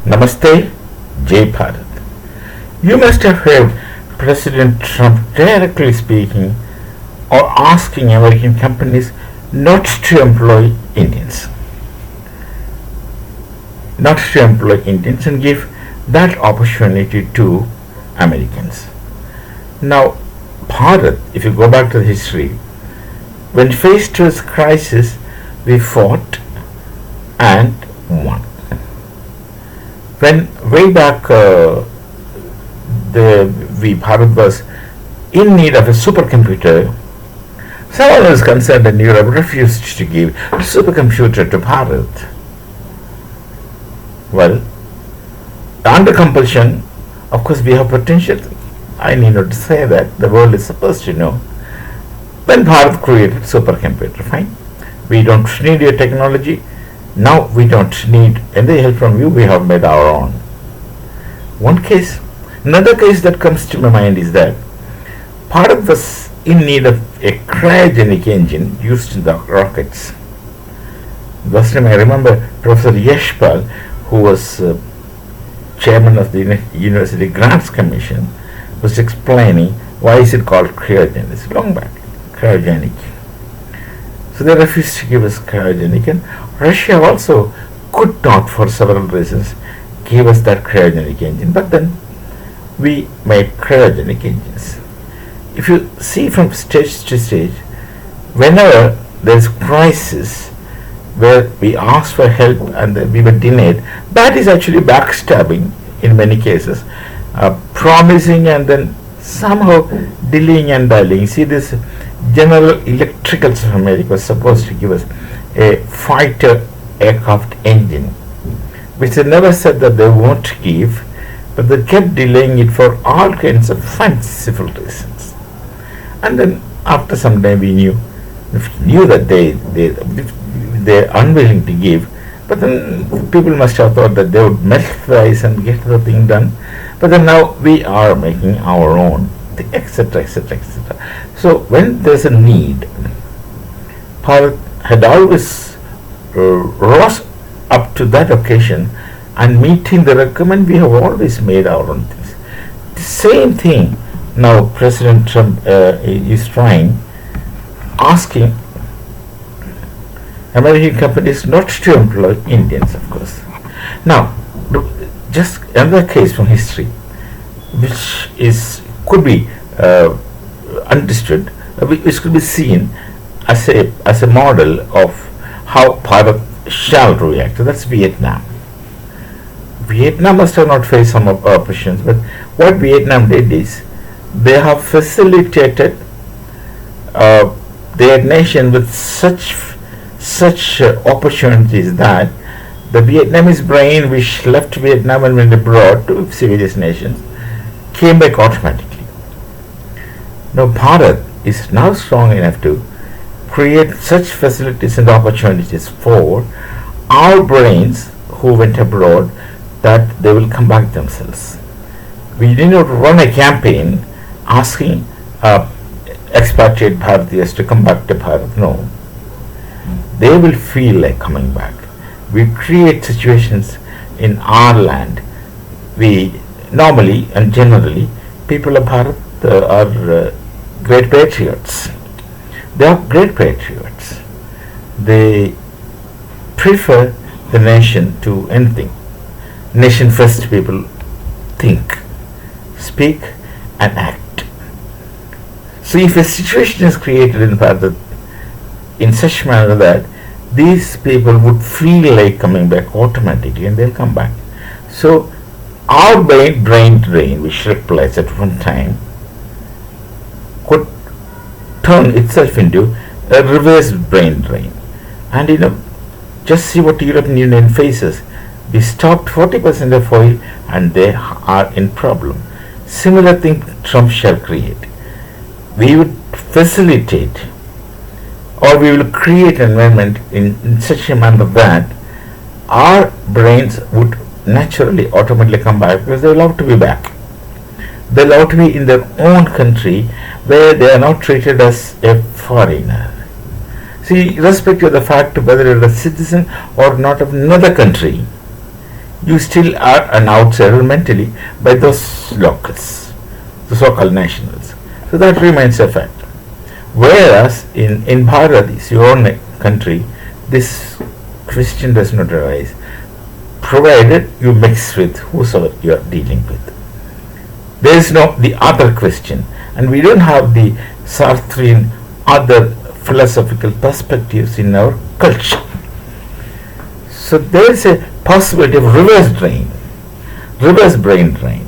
Namaste, Jai Bharat. You must have heard President Trump directly speaking or asking American companies not to employ Indians. Not to employ Indians and give that opportunity to Americans. Now, Bharat, if you go back to the history, when faced with crisis, we fought and won. When way back Bharat was in need of a supercomputer, someone was concerned and Europe refused to give a supercomputer to Bharat. Well, under compulsion, of course we have potential. I need not to say that, the world is supposed to know. Then Bharat created supercomputer, fine. We don't need your technology. Now we don't need any help from you, we have made our own. One case. Another case that comes to my mind is that Bharat was in need of a cryogenic engine used in the rockets. Last time I remember Professor Yashpal, who was chairman of the University Grants Commission, was explaining why is it called cryogenic. It's long back, cryogenic. So they refused to give us cryogenic, and Russia also could not, for several reasons, give us that cryogenic engine. But then we made cryogenic engines. If you see from stage to stage, whenever there is crisis where we ask for help and we were denied, that is actually backstabbing in many cases, promising and then somehow delaying and dialing. See, this General Electricals of America was supposed to give us a fighter aircraft engine, which they never said that they won't give, but they kept delaying it for all kinds of fanciful reasons. And then after some time we knew that they're unwilling to give, but then people must have thought that they would melt the ice and get the thing done. But then now we are making our own, etc., etc., etc. So when there's a need, Bharat had always rose up to that occasion, and meeting the requirement, we have always made our own things. The same thing now President Trump is trying, asking American companies not to employ Indians, of course. Now, just another case from history, which could be understood, which could be seen as a model of how Bharat shall react. That's Vietnam. Vietnam must have not faced some oppositions, but what Vietnam did is they have facilitated their nation with such opportunities that the Vietnamese brain, which left Vietnam and went abroad to various nations, came back automatically. Now Bharat is now strong enough to create such facilities and opportunities for our brains who went abroad, that they will come back themselves. We did not run a campaign asking expatriate Bharatiyas to come back to Bharat. No. They will feel like coming back. We create situations in our land. We normally and generally, people of Bharat are great patriots. They are great patriots. They prefer the nation to anything. Nation first people think, speak and act. So if a situation is created in Bharat in such manner that these people would feel like coming back automatically, and they'll come back. So our brain drain, which replies at one time, could turn itself into a reverse brain drain. And just see what European Union faces. We stopped 40% of oil and they are in problem. Similar thing Trump shall create. We would facilitate, or we will create an environment in such a manner that our brains would naturally automatically come back, because they love to be back. They love to be in their own country where they are not treated as a foreigner. See, irrespective of the fact whether you're a citizen or not of another country, you still are an outsider mentally by those locals, the so-called nationals. So that remains a fact. Whereas in Bharat, is your own country, this question does not arise, provided you mix with whosoever you are dealing with. There is no the other question, and we don't have the Sartrean other philosophical perspectives in our culture. So there is a possibility of reverse brain drain.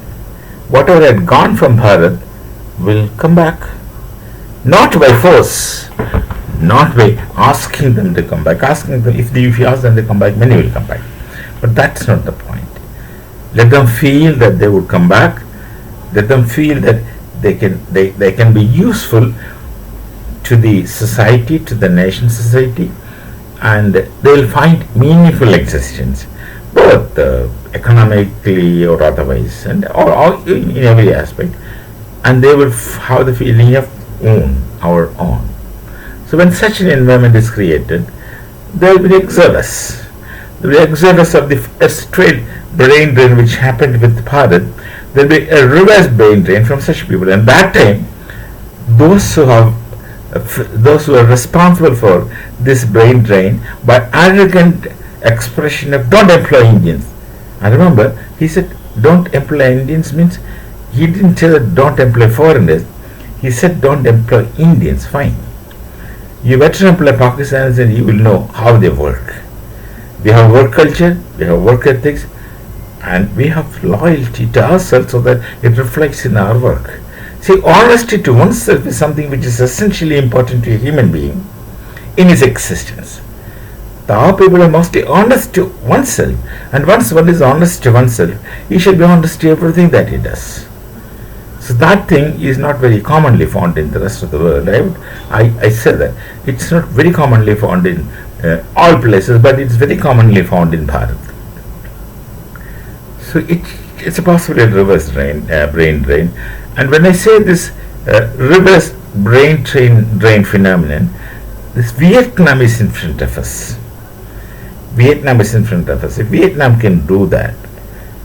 Whatever had gone from Bharat will come back, not by force, not by asking them to come back. Asking them, if you ask them to come back, many will come back. But that's not the point. Let them feel that they would come back. Let them feel that they can be useful to the society, to the nation society, and they will find meaningful existence, both economically or otherwise, and or in every aspect, and they will have the feeling of our own. So when such an environment is created, there will be exodus. There will be exodus of the straight brain drain which happened with Bharat. There will be a reverse brain drain from such people, and that time those who are responsible for this brain drain by arrogant expression of don't employ Indians. And remember, he said don't employ Indians means he didn't tell that don't employ foreigners. He said don't employ Indians. Fine. You better employ Pakistanis and you will know how they work. We have work culture, we have work ethics, and we have loyalty to ourselves so that it reflects in our work. See, honesty to oneself is something which is essentially important to a human being in his existence. Our people are mostly honest to oneself, and once one is honest to oneself, he should be honest to everything that he does. So that thing is not very commonly found in the rest of the world. I say that it's not very commonly found in all places, but it's very commonly found in Bharat. So it's a possibility of reverse brain drain. And when I say this reverse brain drain phenomenon, this Vietnam is in front of us. Vietnam is in front of us. If Vietnam can do that,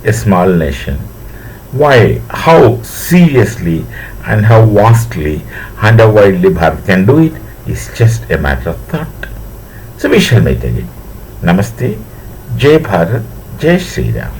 a small nation, why, how seriously and how vastly and how widely Bharat can do it is just a matter of thought. So we shall meet again. Namaste. Jai Bharat. Jai Shri Ram.